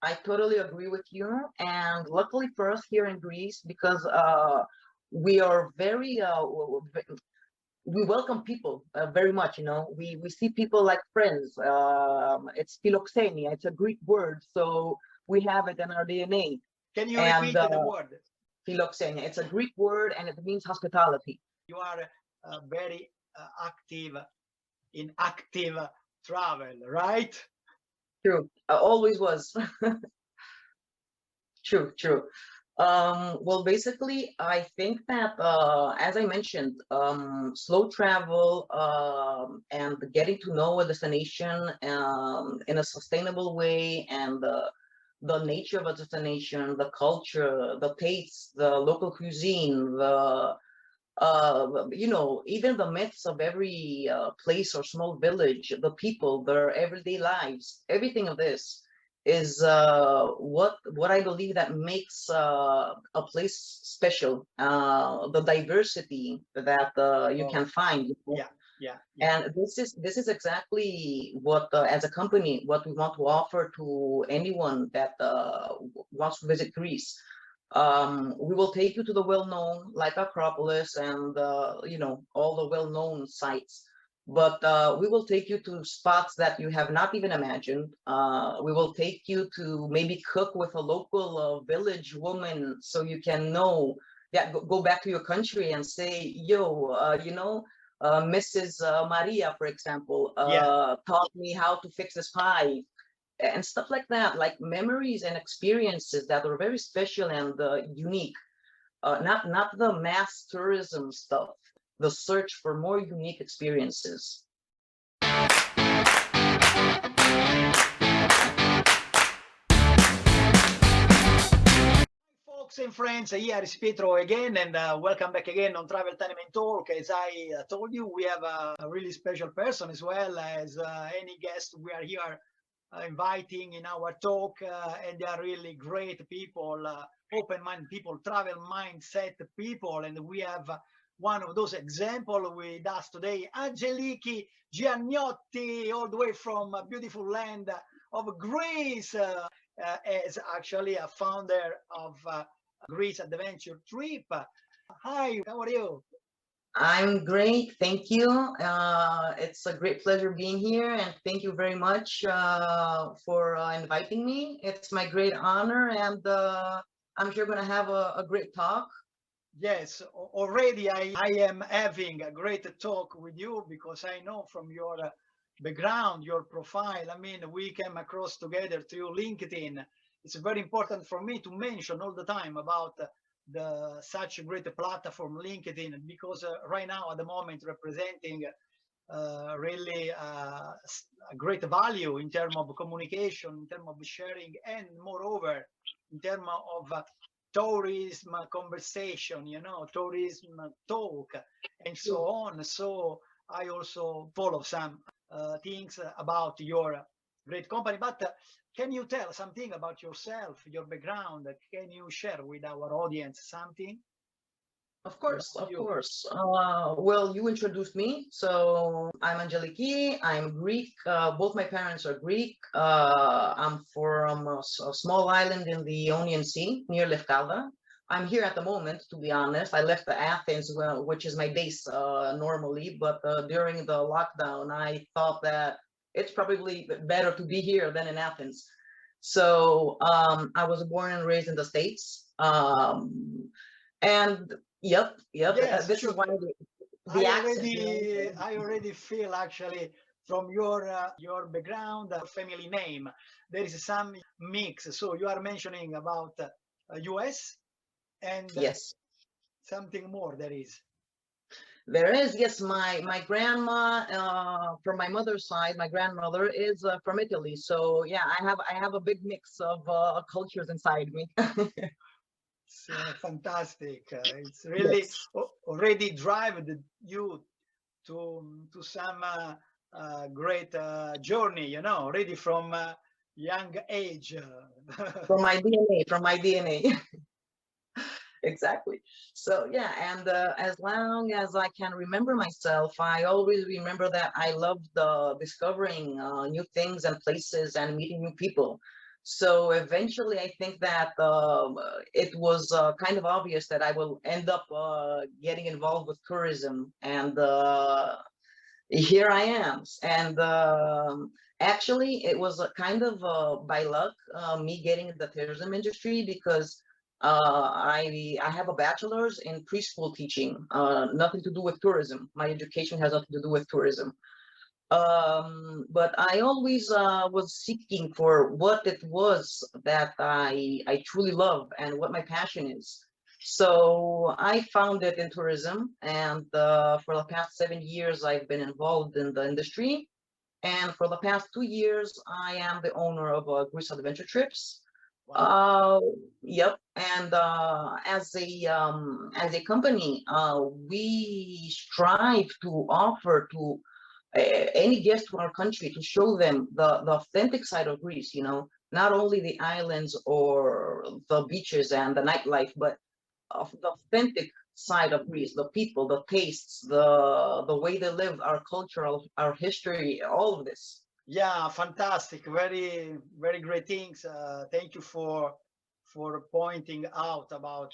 I totally agree with you. And luckily for us here in Greece, because we are very we welcome people very much. We see people like friends. It's philoxenia. It's a Greek word, so we have it in our DNA. Can you And repeat the word? philoxenia. It's a Greek word, and it means hospitality. You are very active in active travel, right? True. Always was. True, true. Well, basically, I think that, as I mentioned, slow travel and getting to know a destination in a sustainable way, and the nature of a destination, the culture, the tastes, the local cuisine, even the myths of every place or small village, the people, their everyday lives, everything of this is what I believe that makes a place special. The diversity that you can find. Yeah, yeah, yeah. And this is exactly what, as a company, what we want to offer to anyone that wants to visit Greece. We will take you to the well-known, like Acropolis and all the well-known sites. But we will take you to spots that you have not even imagined. We will take you to maybe cook with a local village woman, so you can know that go back to your country and say, yo, Mrs. Maria, for example, Yeah. taught me how to fix this pie and stuff like that, like memories and experiences that are very special and unique. Not the mass tourism stuff, the search for more unique experiences. Folks and friends, here is Pietro again, and welcome back again on Travel Time and Talk. As I told you, we have a really special person as well as any guest we are here inviting in our talk, and they are really great people, open-minded people, travel mindset people, and we have one of those examples with us today, Aggeliki Giannioti, all the way from a beautiful land of Greece, is actually a founder of Greece Adventure Trip. Hi, how are you? I'm great, thank you. It's a great pleasure being here, and thank you very much for inviting me. It's my great honor, and I'm sure we're going to have a great talk. Yes, already I am having a great talk with you because I know from your background, your profile. I mean, we came across together through LinkedIn. It's very important for me to mention all the time about the such a great platform, LinkedIn, because right now at the moment representing really a great value in terms of communication, in terms of sharing, and moreover, in terms of tourism conversation, tourism talk, and so on. So I also follow some things about your great company. But can you tell something about yourself, your background? Can you share with our audience something? Of course, of course. Well, you introduced me. So I'm Aggeliki. I'm Greek. Both my parents are Greek. I'm from a small island in the Ionian Sea near Lefkada. I'm here at the moment, to be honest. I left Athens, which is my base normally, but during the lockdown, I thought that it's probably better to be here than in Athens. So I was born and raised in the States. And yep, yep. Yes, This is sure. why the accent. I already feel actually from your background, family name, there is some mix. So you are mentioning about US and Yes, something more there is. there is. Yes, my grandma from my mother's side, my grandmother is from Italy. So yeah, I have a big mix of cultures inside me. It's fantastic. It's really Yes. already drive you to some great journey, already from young age. From my DNA, from my DNA. Exactly. So yeah, and as long as I can remember myself, I always remember that I loved discovering new things and places and meeting new people. So eventually, I think that it was kind of obvious that I will end up getting involved with tourism, and here I am. And actually, it was a kind of by luck me getting in the tourism industry, because I have a bachelor's in preschool teaching, nothing to do with tourism. My education has nothing to do with tourism. But I always was seeking for what it was that I truly love and what my passion is. So I found it in tourism, and for the past 7 years, I've been involved in the industry. And for the past 2 years, I am the owner of Greece Adventure Trips. Wow. Uh, yep. And as a company, we strive to offer to any guest to our country, to show them the authentic side of Greece, not only the islands or the beaches and the nightlife, but of the authentic side of Greece, the people, the tastes, the way they live, our culture, our history, all of this. Yeah, fantastic. Very, very great things. Thank you for pointing out about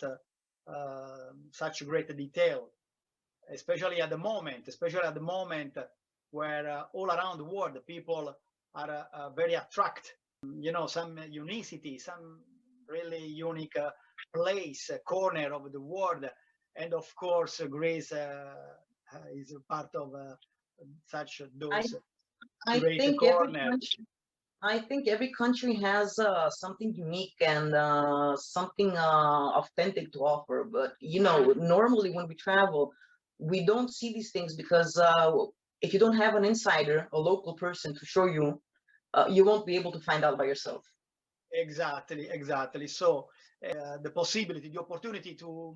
such great detail, especially at the moment where all around the world people are very attracted. Some unicity, some really unique place, corner of the world, and of course, Greece is a part of such those I great think corners. I think every country has something unique and something authentic to offer. But normally when we travel, we don't see these things, because if you don't have an insider, a local person to show you, you won't be able to find out by yourself. Exactly. So the possibility, the opportunity to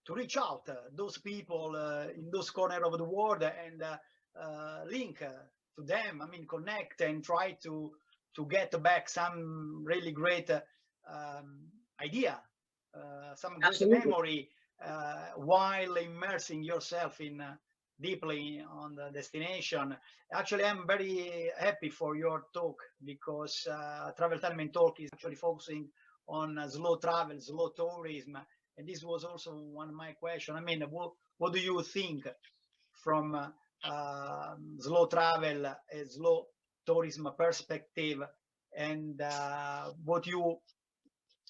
reach out those people in those corners of the world and link to them. I mean, connect and try to get back some really great idea, some great Absolutely. memory while immersing yourself in deeply on the destination. Actually, I'm very happy for your talk, because Travel Time and Talk is actually focusing on slow travel, slow tourism. And this was also one of my questions. I mean, what do you think from slow travel, slow tourism perspective, and what you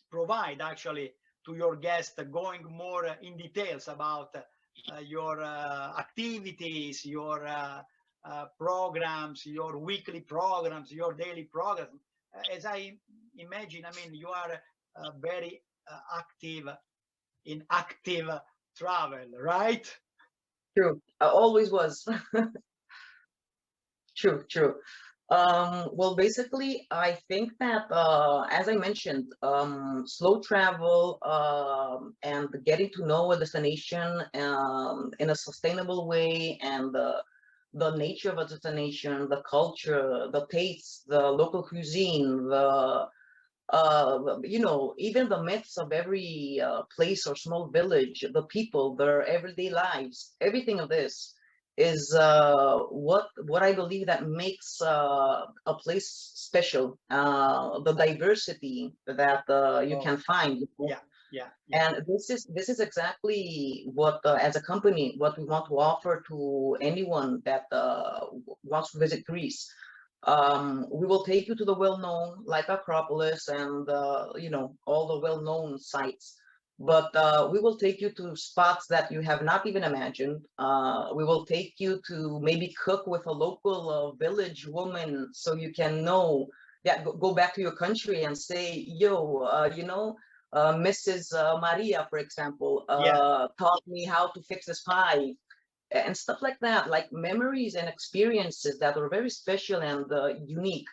provide actually to your guests, going more in details about your activities, your programs, your weekly programs, your daily programs. As I imagine, I mean, you are very active in active travel, right? True. Always was. True. Well, basically, I think that, as I mentioned, slow travel and getting to know a destination in a sustainable way, and the nature of a destination, the culture, the tastes, the local cuisine, even the myths of every place or small village, the people, their everyday lives, everything of this is what I believe that makes a place special. The diversity that you can find. Yeah. And this is exactly what, as a company, what we want to offer to anyone that wants to visit Greece. We will take you to the well-known, like Acropolis and all the well-known sites. But we will take you to spots that you have not even imagined. We will take you to maybe cook with a local village woman, so you can know that, go back to your country and say, yo, Mrs. Maria, for example, taught me how to fix this pie, and stuff like that, like memories and experiences that are very special and unique.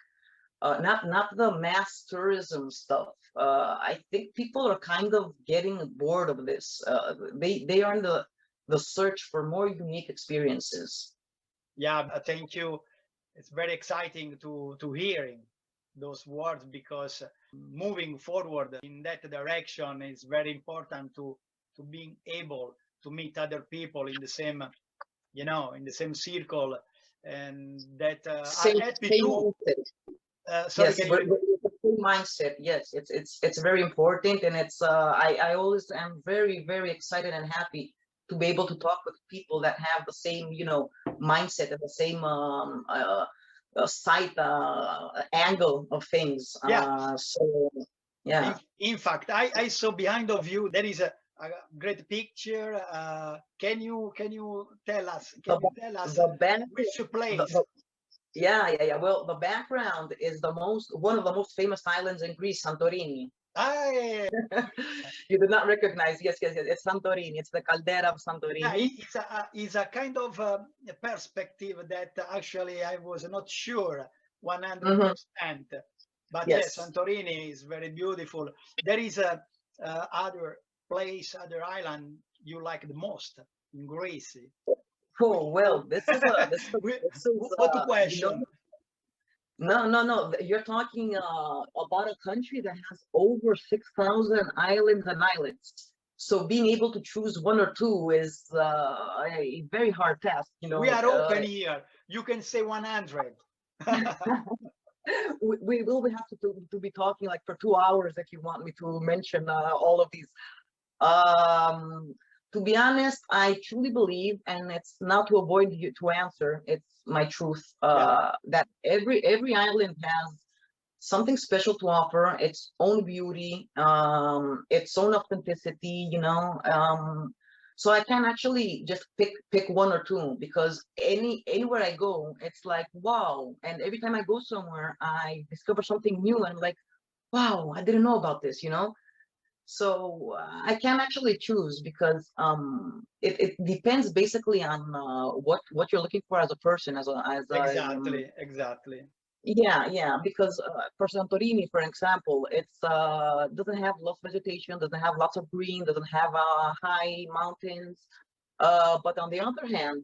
Not the mass tourism stuff. I think people are kind of getting bored of this. They are in the search for more unique experiences. Yeah, thank you. It's very exciting to hearing those words, because moving forward in that direction is very important to being able to meet other people in the same, in the same circle, and that are Same, happy same too. mindset. Sorry, Yes, can you? same mindset. Yes, it's very important, and it's I always am very excited and happy to be able to talk with people that have the same, mindset and the same sight angle of things. Yeah. So yeah. In fact, I saw behind of you there is a great picture. Can you tell us? The Can you tell us the back which the, place? the yeah. Well, the background is one of the most famous islands in Greece, Santorini. Ah, You did not recognize. Yes. It's Santorini. It's the caldera of yeah, Santorini. it's a kind of a perspective that actually I was not sure 100%. But yes, Yes. Santorini is very beautiful. There is a other place, other island you like the most in Greece. Oh well, this is What you know question? no. You're talking about a country that has over 6,000 islands and islets. So being able to choose one or two is a very hard task. We are open here. You can say 100. We will have to be talking like for 2 hours if you want me to mention all of these. Um, to be honest, I truly believe, and it's not to avoid you to answer, it's my truth, Yeah, that every island has something special to offer, its own beauty, its own authenticity, so I can actually just pick one or two, because anywhere I go, it's like wow. And every time I go somewhere, I discover something new, and I'm like, wow, I didn't know about this, so I can actually choose, because it depends basically on what you're looking for as a person, exactly. yeah, because for Santorini, for example, it's doesn't have lots of vegetation, doesn't have lots of green, doesn't have high mountains. But on the other hand,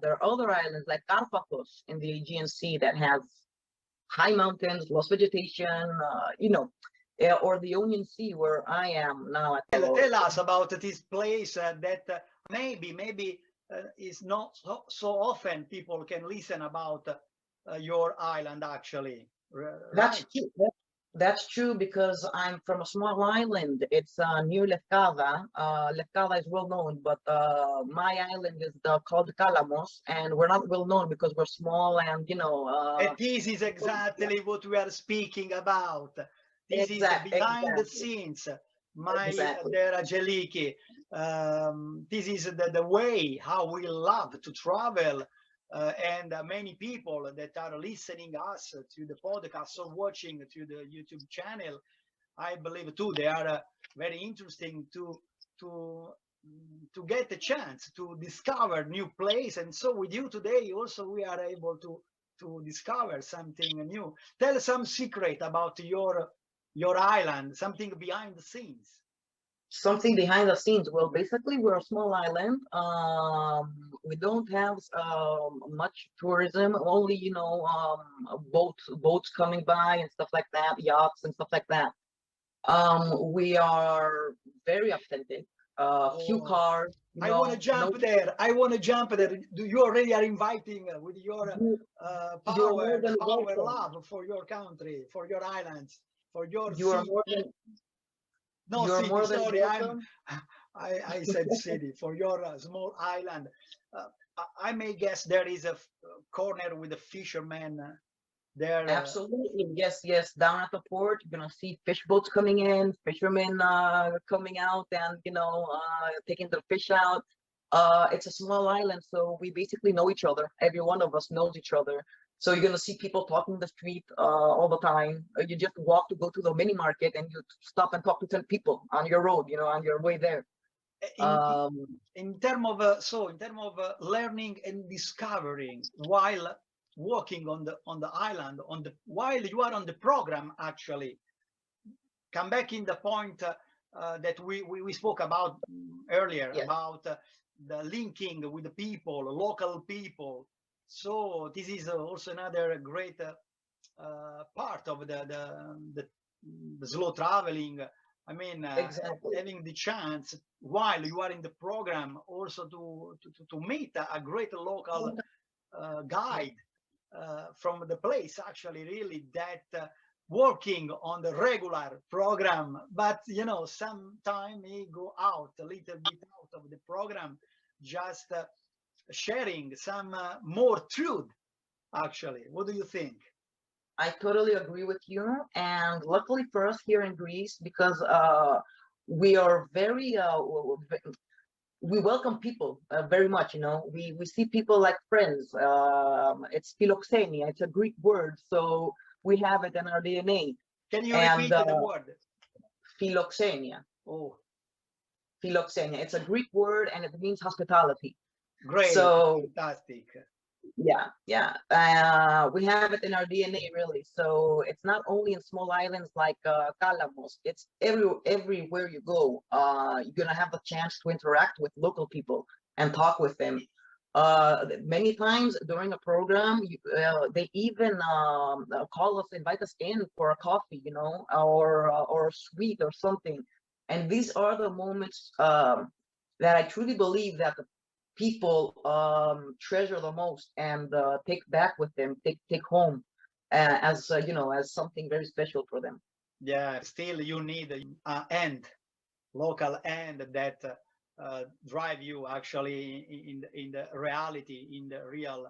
there are other islands like Karpathos in the Aegean Sea that has high mountains, lots of vegetation, or the Ionian Sea where I am now at. Tell us about this place that maybe is not so often people can listen about your island actually, That's right? true. That's true, because I'm from a small island. It's near Lefkada. Lefkada is well known, but my island is called Kalamos, and we're not well known because we're small, and And this is exactly what we are speaking about. This is behind the exactly, scenes, my exactly. dear Aggeliki. This is the way how we love to travel. And many people that are listening us to the podcast or watching to the YouTube channel, I believe too, they are very interesting to to get a chance to discover new place. And so with you today, also we are able to discover something new. Tell some secret about your island, something behind the scenes. Something behind the scenes. Well, basically, we're a small island. We don't have much tourism. Only, boats coming by and stuff like that, yachts and stuff like that. We are very authentic. Few Oh, cars, I want to no. jump there. I want to jump there. Do you already are inviting with your You are more power, than power, welcome. love for your country, for your islands, for your You are city? more than No, you are city. more than Sorry, welcome. I said city for your small island. Uh, I may guess there is a corner with a fisherman there. Absolutely. Yes. Down at the port, you're gonna see fish boats coming in, fishermen coming out, and taking the fish out. It's a small island, so we basically know each other. Every one of us knows each other. So you're gonna see people talking in the street all the time. You just walk to go to the mini market, and you stop and talk to 10 people on your road, on your way there. in Um, in term of in term of learning and discovering while walking on the island while you are on the program, actually come back in the point that we spoke about earlier yes, about the linking with the people, local people. So this is also another great part of the slow traveling. I mean, exactly. having the chance while you are in the program also to meet a great local guide from the place, actually, really that working on the regular program, but sometime he go out a little bit out of the program, just sharing some more truth. Actually, what do you think? I totally agree with you. And luckily for us here in Greece, because we are very we welcome people very much. We see people like friends. It's philoxenia. It's a Greek word, so we have it in our DNA. Can you And repeat the word? philoxenia. Oh, Philoxenia. It's a Greek word, and it means hospitality. great, So fantastic. yeah, we have it in our DNA, really. So it's not only in small islands like Calamos. It's everywhere you go. You're gonna have the chance to interact with local people and talk with them. Many times during a program, they even call us, invite us in for a coffee, or a sweet or something. And these are the moments that I truly believe that the people treasure the most and take back with them, take home as as something very special for them. Yeah, still you need a end, local end that drive you actually in the reality, in the real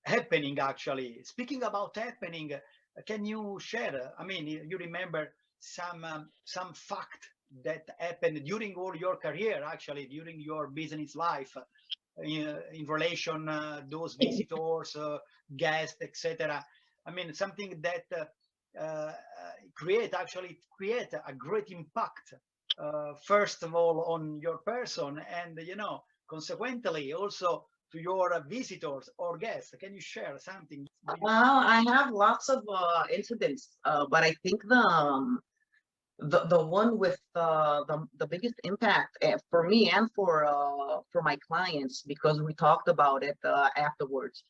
happening. Actually, speaking about happening, can you share? I mean, you remember some fact that happened during all your career, actually during your business life, in relation those visitors, guests, etc. I mean, something that create a great impact. First of all, on your person, and consequently also to your visitors or guests. Can you share something? I have lots of incidents, but I think the one with the biggest impact for me and for my clients, because we talked about it afterwards.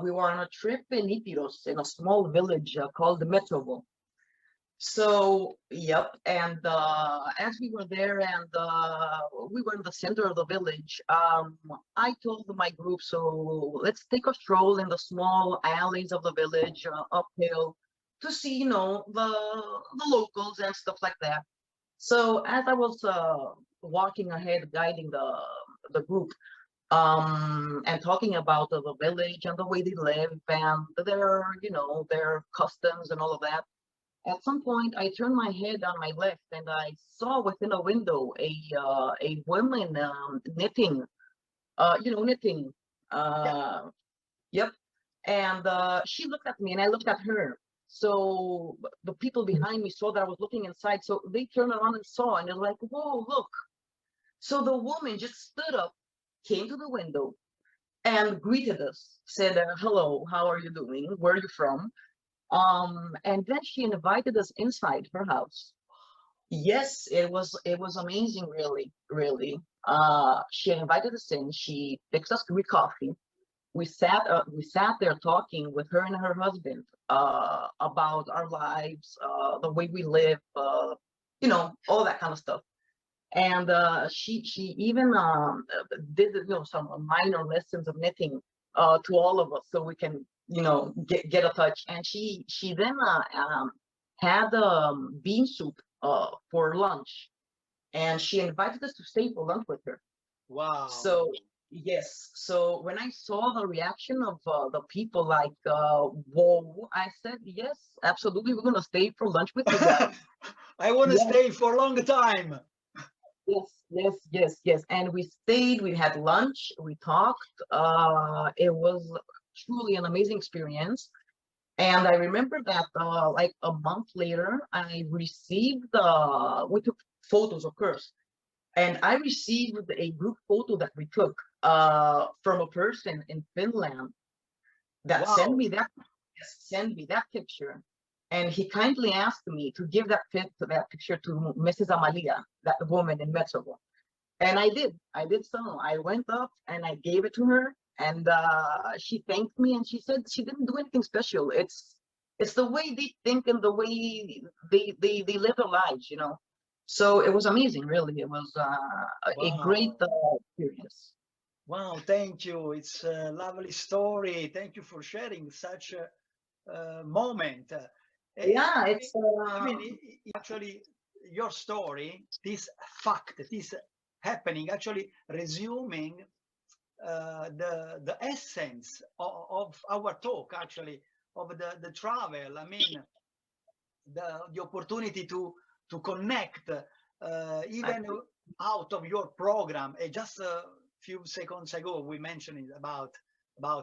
We were on a trip in Ipiros, in a small village called Metrovo. So, yep, and as we were there and we were in the center of the village, I told my group, so let's take a stroll in the small alleys of the village, uphill, to see, the locals and stuff like that. So as I was walking ahead, guiding the group, and talking about the village and the way they live and their customs and all of that. At some point, I turned my head on my left and I saw within a window a woman knitting, knitting. Yeah. Uh, yep. And she looked at me and I looked at her. So the people behind me saw that I was looking inside. So they turned around and saw, and they're like, "Whoa, look!" So the woman just stood up, came to the window, and greeted us. Said, "Hello, how are you doing? Where are you from?" And then she invited us inside her house. Yes, it was amazing, really, really. She invited us in. She fixed us Greek coffee. We sat there talking with her and her husband about our lives, the way we live, all that kind of stuff. And she even did some minor lessons of knitting to all of us, so we can get a touch. And she then had bean soup for lunch, and she invited us to stay for lunch with her. Wow. So yes, so when I saw the reaction of the people, like whoa, I said yes, absolutely, we're gonna stay for lunch with you guys. I want to Yes, stay for a long time. yes, yes, yes, yes. And we stayed, we had lunch, we talked. It was truly an amazing experience. And I remember that like a month later, I received, we took photos, of course, and I received a group photo that we took from a person in Finland that Wow. sent me that picture. And he kindly asked me to give that picture to Mrs. Amalia, that woman in Metrovo. And I did so. I went up and I gave it to her, and she thanked me, and she said she didn't do anything special. It's the way they think and the way they live their lives. So it was amazing, really. It was a great Wow. experience. Wow. Thank you. It's a lovely story. Thank you for sharing such moment. Yeah, I it's mean, actually, your story, this fact, this happening, actually resuming the essence of our talk, actually, of the travel. I mean, the opportunity to connect, even out of your program. Just a few seconds ago, we mentioned it about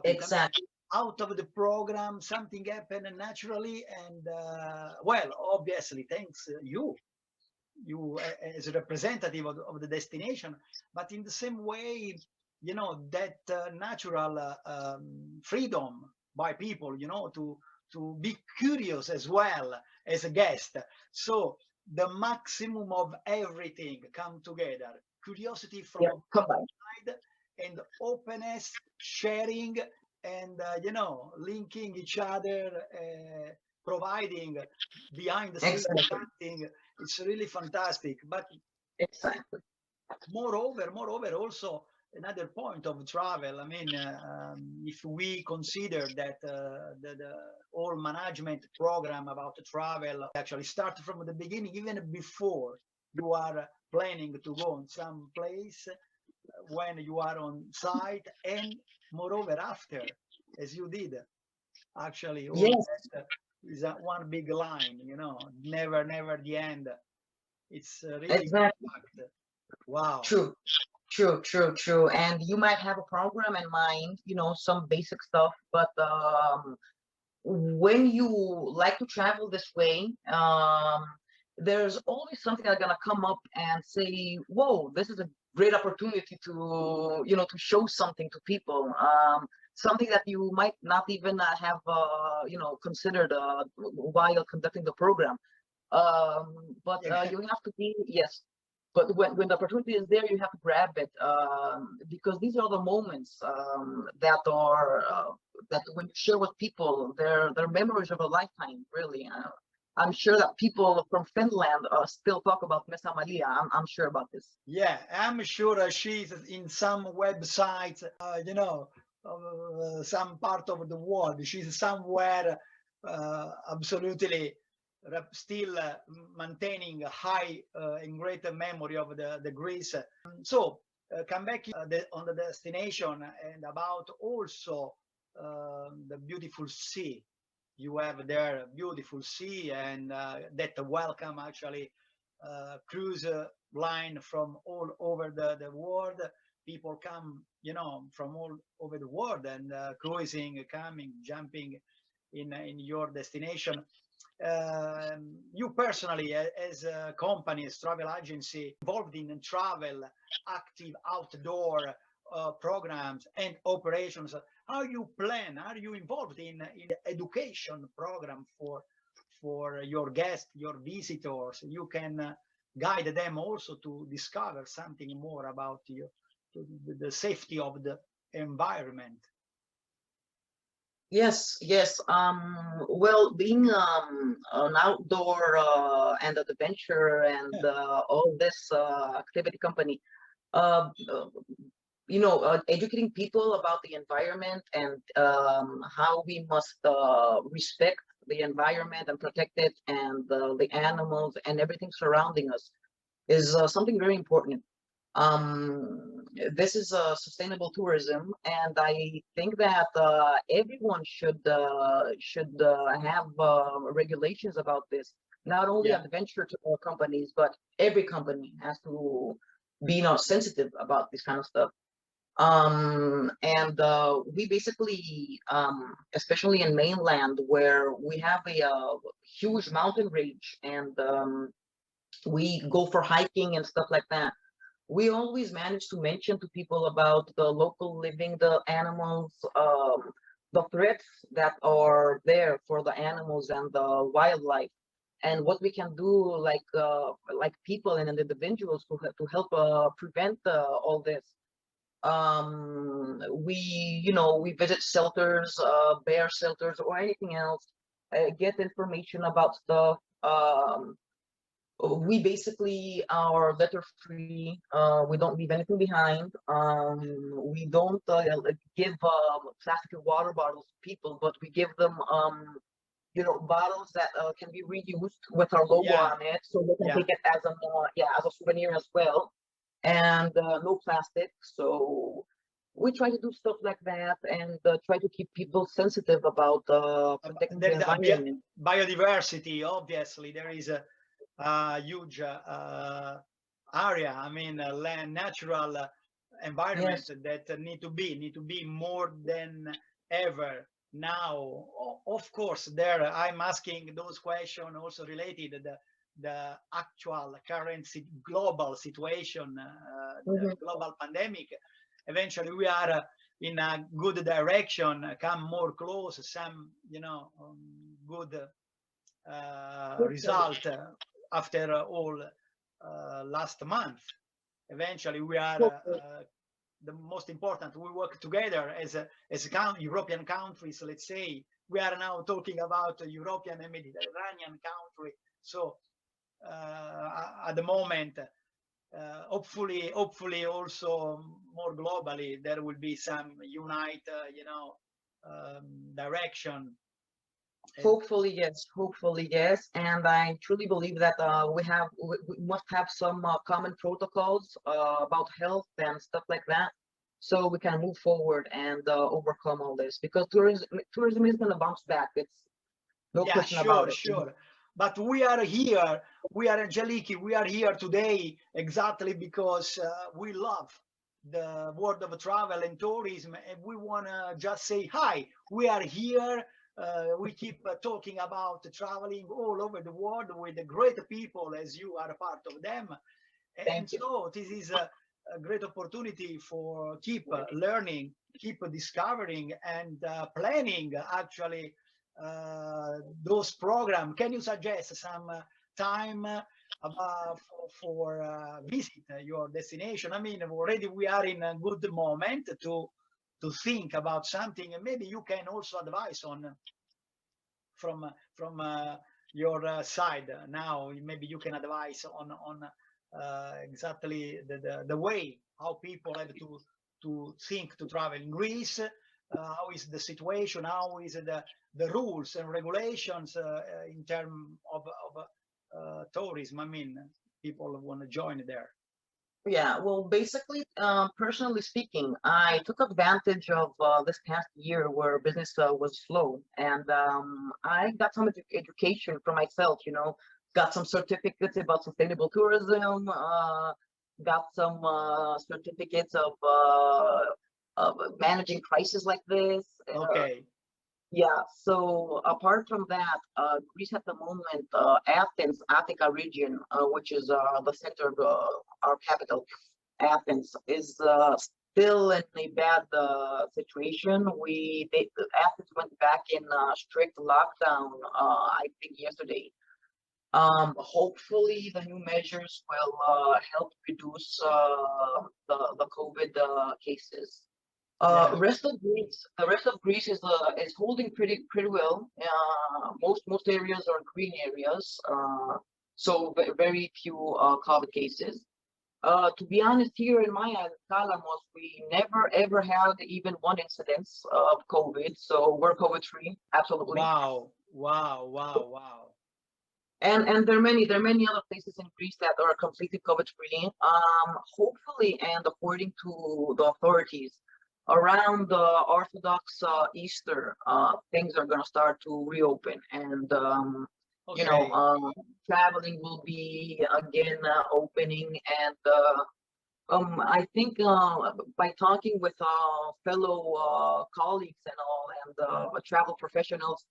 it. I mean, exactly. out of the program, something happened naturally, and well, obviously, thanks you as a representative of the destination, but in the same way, you know, that natural freedom by people, you know, to be curious as well as a guest. So the maximum of everything come together: curiosity from Yeah, combined. outside and openness, sharing, and you know, linking each other, providing behind the scenes Exactly. something. It's really fantastic. But Exactly. moreover, also another point of travel. I mean, if we consider that the whole management program about the travel actually start from the beginning, even before you are planning to go on some place, when you are on site, and moreover after, as you did, actually, all Yes, that is one big line, you know, never the end. It's really exactly. fact. Wow. True. True. And you might have a program in mind, you know, some basic stuff, but when you like to travel this way, there's always something that's gonna come up and say, "Whoa, this is a great opportunity to, you know, to show something to people, something that you might not even have, you know, considered while conducting the program." But Yeah. you have to be, yes. But when the opportunity is there, you have to grab it, because these are the moments that are that when you share with people, they're memories of a lifetime, really. I'm sure that people from Finland still talk about Miss Amalia. I'm sure about this. Yeah, I'm sure she's in some websites, you know, some part of the world. She's somewhere absolutely still maintaining a high and great memory of the Greece. So come back on the destination and about also the beautiful sea. You have there, beautiful sea, and that welcome actually cruise line from all over the world. People come, you know, from all over the world and cruising, coming, jumping in your destination. You personally, as a company, as travel agency, involved in travel, active outdoor programs and operations, how you plan? Are you involved in education program for your guests, your visitors? You can guide them also to discover something more about you, the safety of the environment. Yes. Well, being an outdoor and adventure and all this activity company, uh, uh, you know, educating people about the environment and how we must respect the environment and protect it and the animals and everything surrounding us is something very important. This is sustainable tourism, and I think that everyone should have regulations about this. Not only Yeah, adventure tour companies, but every company has to be, you know, sensitive about this kind of stuff. And we basically, especially in mainland, where we have a huge mountain range, and we go for hiking and stuff like that, we always manage to mention to people about the local living, the animals, the threats that are there for the animals and the wildlife, and what we can do, like people and individuals to help prevent all this. We, you know, we visit shelters, bear shelters or anything else, get information about stuff. We basically are litter free. We don't leave anything behind. We don't give plastic water bottles to people, but we give them bottles that can be reused with our logo Yeah, on it, so they can yeah. take it as a as a souvenir as well, and no plastic. So we try to do stuff like that and try to keep people sensitive about protecting the There is a environment. biodiversity. Obviously, there is a huge area. I mean, land, natural environment Yes. that need to be more than ever now. Of course, there I'm asking those questions also related to the actual current global situation, the Hmm. global pandemic. Eventually, we are in a good direction, come more close, some good Hopefully. result after all last month. Eventually, we are Hopefully. the most important. We work together as European countries. Let's say we are now talking about a European and Mediterranean country. So at the moment, hopefully also more globally, there will be some unite, direction. Hopefully yes, and I truly believe that we must have some common protocols about health and stuff like that, so we can move forward and overcome all this, because tourism is going to bounce back. It's no Yeah, question about sure, it. sure. But we are here. We are Aggeliki. We are here today exactly because we love the world of travel and tourism, and we want to just say hi. We are here. We keep talking about traveling all over the world with the great people, as you are a part of them. And Thank you. so this is a great opportunity for keep learning, keep discovering, and planning actually those programs. Can you suggest some time for visit your destination? I mean, already we are in a good moment to think about something, and maybe you can also advise on from your side now. Maybe you can advise on exactly the way how people have to think to travel in Greece. How is the situation? How is the rules and regulations in terms of tourism? I mean, people want to join there. Yeah, well, basically, personally speaking, I took advantage of this past year where business was slow, and I got some education for myself. Got some certificates about sustainable tourism. Got some certificates of managing crises like this. Okay. Yeah, so apart from that, Greece at the moment, Athens, Attica region, which is the center of our capital, Athens, is still in a bad situation. Athens went back in strict lockdown, I think yesterday. Hopefully, the new measures will help reduce the COVID cases. Yeah. The rest of Greece is holding pretty well. Most areas are green areas, so very few COVID cases. To be honest, here in my island, Calamos, we never ever had even one incidence of COVID, so we're COVID free, absolutely. Wow. Wow. Wow. Wow. And there are many other places in Greece that are completely COVID free. Hopefully, and according to the authorities, around the Orthodox Easter, things are gonna start to reopen, and Okay. traveling will be again opening. And I think by talking with fellow colleagues and all, and travel professionals,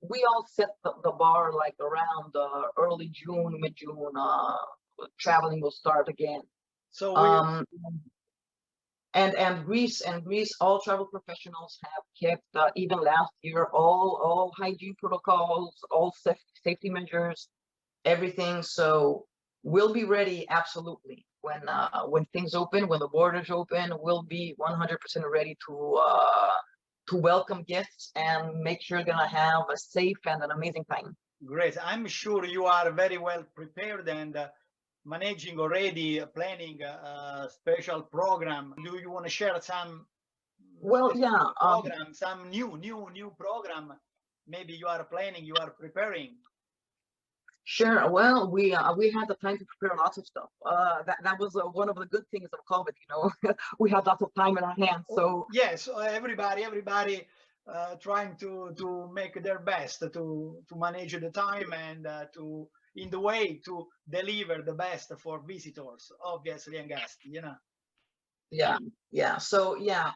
we all set the bar like around early June, mid-June. Traveling will start again. So we Um, and Greece, all travel professionals have kept even last year all hygiene protocols, all safety measures, everything. So we'll be ready absolutely when things open, when the borders open. We'll be 100% ready to welcome guests and make sure they're gonna have a safe and an amazing time. great. I'm sure you are very well prepared and managing already, planning a special program. Do you want to share some Well, specific yeah. program, some new program maybe you are planning, you are preparing? Sure. Well, we had the time to prepare lots of stuff. That was one of the good things of COVID. We had lots of time in our hands. So yes, everybody trying to make their best to manage the time and to in the way to deliver the best for visitors, obviously, and guests. yeah, yeah. So yeah,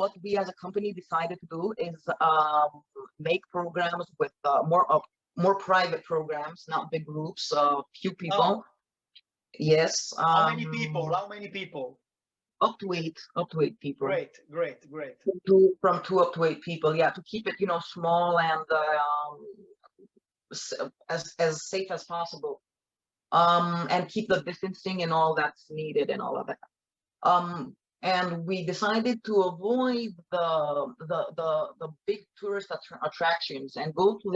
what we as a company decided to do is make programs with more private programs, not big groups, few Oh, people. Yes. how many people? How many people? Up to eight people. Great, great, great. From two up to eight people. Yeah, to keep it, small and as safe as possible. And keep the distancing and all that's needed and all of that. And we decided to avoid the big tourist attractions and go to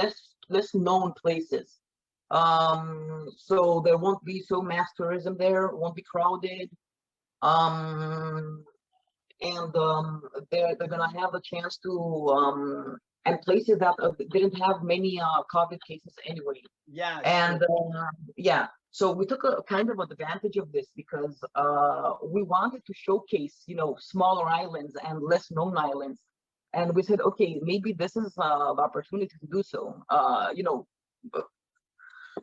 less known places. So there won't be so mass tourism there, it won't be crowded. And they're gonna have a chance to and places that didn't have many COVID cases anyway. Yeah, And sure. yeah, so we took a kind of advantage of this because we wanted to showcase, smaller islands and less known islands. And we said, okay, maybe this is the opportunity to do so.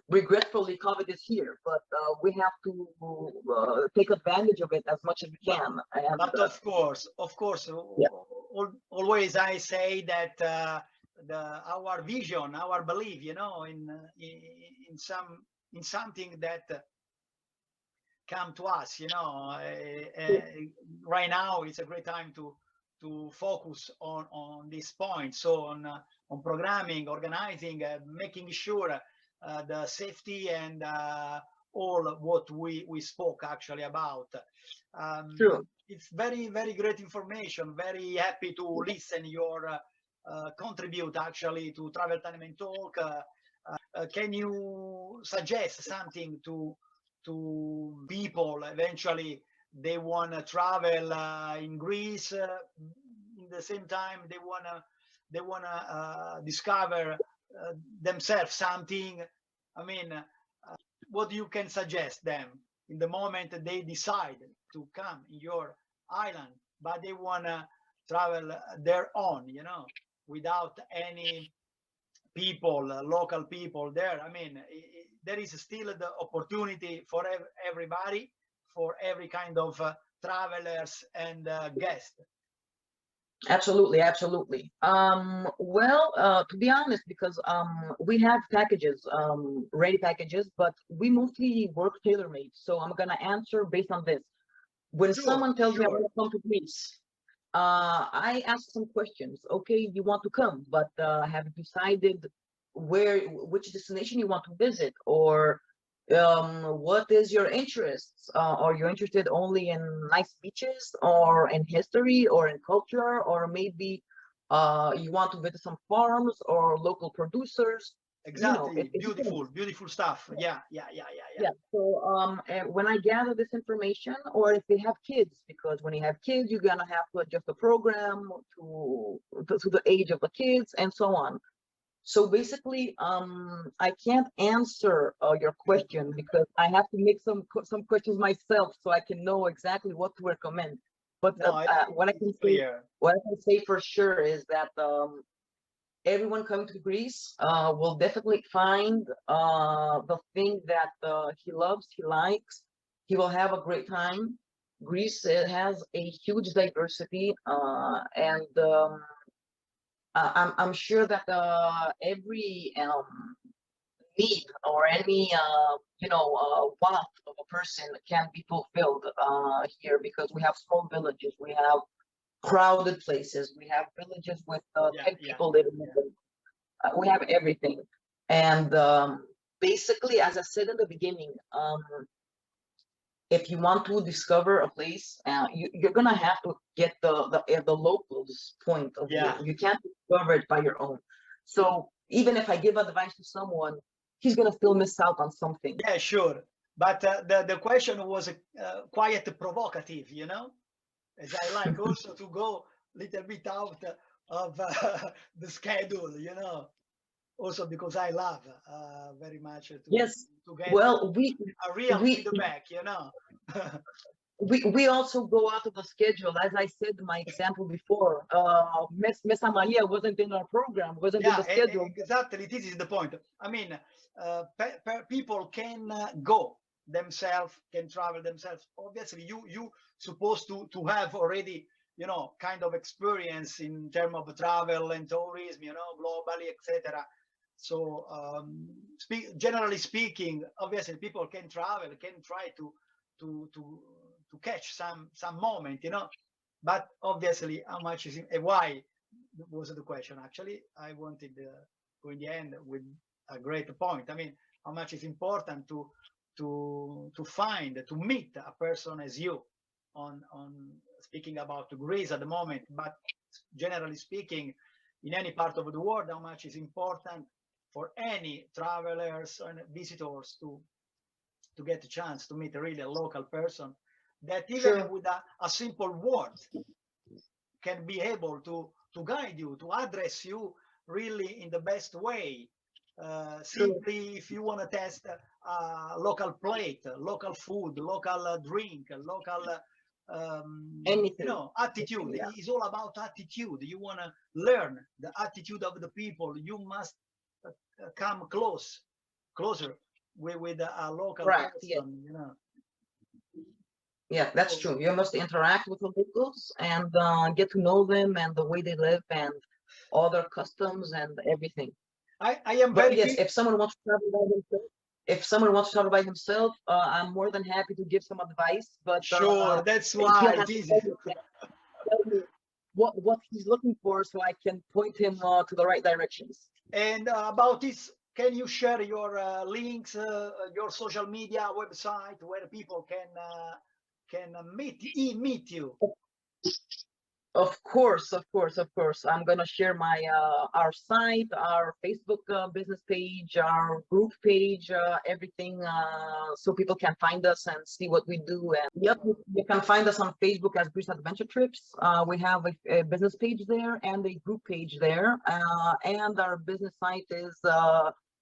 Regretfully, COVID is here, but we have to take advantage of it as much as we can. And But of course, yeah, always I say that our vision, our belief, in something that come to us, right now it's a great time to focus on this point. So on programming, organizing, making sure the safety and all what we spoke actually about. true. It's very, very great information. Very happy to listen your contribute actually to Travel Time and Talk. Can you suggest something to people eventually they want to travel in Greece, in the same time they wanna discover themselves something? I mean, what you can suggest them in the moment that they decide to come in your island, but they want to travel their own, without any people, local people there. I mean, there is still the opportunity for everybody, for every kind of travelers and guests. Absolutely, absolutely. Well, to be honest, because we have packages, ready packages, but we mostly work tailor-made. So I'm gonna answer based on this. When Sure, someone tells me I sure. want to come to Greece, I ask some questions. Okay, you want to come, but have you decided which destination you want to visit, or what is your interests? Are you interested only in nice beaches, or in history, or in culture, or maybe you want to visit some farms or local producers? Exactly. It depends. Beautiful, beautiful stuff. Yeah, yeah, yeah, yeah, yeah. Yeah. So when I gather this information, or if they have kids, because when you have kids, you're gonna have to adjust the program to the age of the kids and so on. So basically, I can't answer your question because I have to make some questions myself so I can know exactly what to recommend. But No, it's clear. what I can say for sure is that everyone coming to Greece will definitely find the thing that he loves, he likes. He will have a great time. Greece has a huge diversity, and I'm sure that every need or any want of a person can be fulfilled here, because we have small villages, we have crowded places, we have villages with Yeah, 10 yeah, people yeah, living in yeah. them. We have everything. And basically, as I said in the beginning, if you want to discover a place, you're gonna have to get the locals' point of view. Yeah, You can't discover it by your own. So even if I give advice to someone, he's gonna still miss out on something. yeah, sure. But the question was quite provocative, as I like also to go a little bit out of the schedule, you know. Also because I love very much Yes. to get Well, a real we feedback, you know. we also go out of the schedule. As I said in my example before, Miss Amalia wasn't in our program, wasn't in Yeah, the schedule. exactly. This is the point. I mean, people can go themselves, can travel themselves. Obviously, you supposed to have already, you know, kind of experience in terms of travel and tourism, you know, globally, etc. So, generally speaking, obviously, people can travel, can try to to to catch some moment, you know. But obviously, how much is why was the question. Actually, I wanted to in the end with a great point. I mean, how much is important to find to meet a person as you on speaking about Greece at the moment, but generally speaking, in any part of the world, how much is important for any travelers and visitors to get a chance to meet a really local person that even Sure. with a simple word can be able to guide you, to address you really in the best way. True. Simply, if you want to test local plate, local food, local drink, local, you Anything. know, attitude. Yeah. It's all about attitude. You want to learn the attitude of the people. You must come closer with a local Correct. Yeah. person, you know. Yeah, that's So true. You must interact with the locals and get to know them and the way they live and all their customs and everything. I am But very yes, big. if someone wants to travel by himself, I'm more than happy to give some advice. But Sure, that's he'll why have it to is. tell me what he's looking for so I can point him to the right directions. And about this, can you share your links, your social media website where people can meet you? Of course, of course, of course. I'm gonna share my our site, our Facebook business page, our group page, everything, so people can find us and see what we do. And yep, you can find us on Facebook as Greece Adventure Trips. We have a business page there and a group page there, and our business site is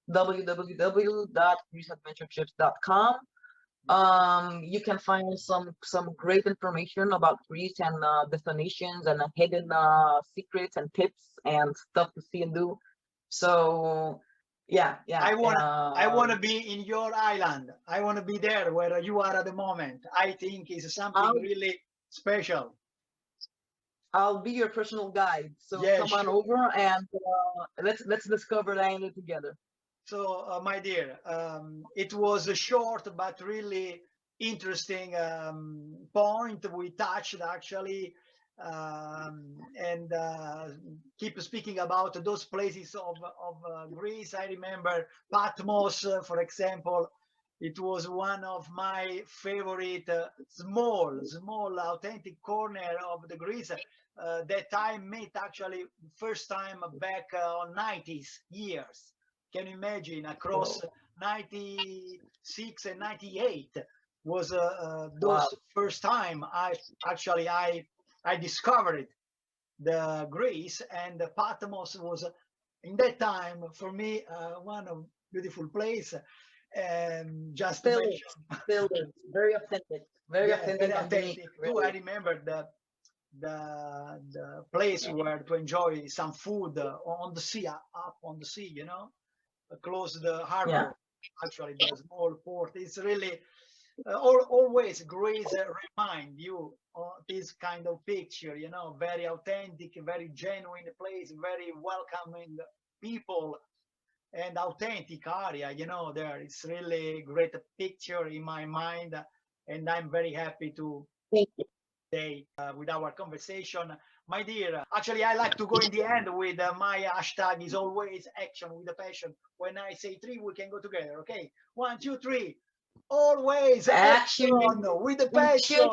www.greeceadventuretrips.com. You can find some great information about Greece and destinations and hidden secrets and tips and stuff to see and do. So yeah, yeah. I want to be in your island. I want to be there where you are at the moment. I think it's something I'll really special. I'll be your personal guide. So Yeah, come on sure. over and let's discover the island together. So, my dear, it was a short but really interesting point we touched actually, and keep speaking about those places of Greece. I remember Patmos, for example. It was one of my favorite small, authentic corner of the Greece that I met actually first time back on 90s years. Can you imagine across Whoa. 96 and 98 was Wow. those first time I discovered the Greece, and the Patmos was in that time for me one of beautiful place, and just to Still mention, is, still is very yeah, very authentic and unique, authentic too. I really. remember the place where to enjoy some food on the sea, up on the sea, you know, close the Yeah. harbor, actually the small port. It's really always Greece remind you this kind of picture, you know, very authentic, very genuine place, very welcoming people, and authentic area, you know. There it's really great picture in my mind, and I'm very happy to Thank you. stay with our conversation, my dear. Actually, I like to go in the end with my hashtag is always action with a passion. When I say three, we can go together. Okay, 1, 2, 3. Always action Action. with a Action.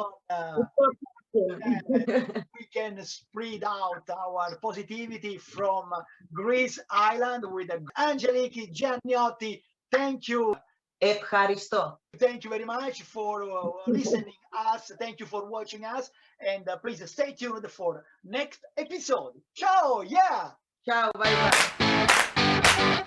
passion. We can spread out our positivity from Greece island with Aggeliki Giannioti. Thank you. Ευχαριστώ. Thank you very much for listening us. Thank you for watching us. And please stay tuned for next episode. Ciao. Yeah. Ciao, bye bye.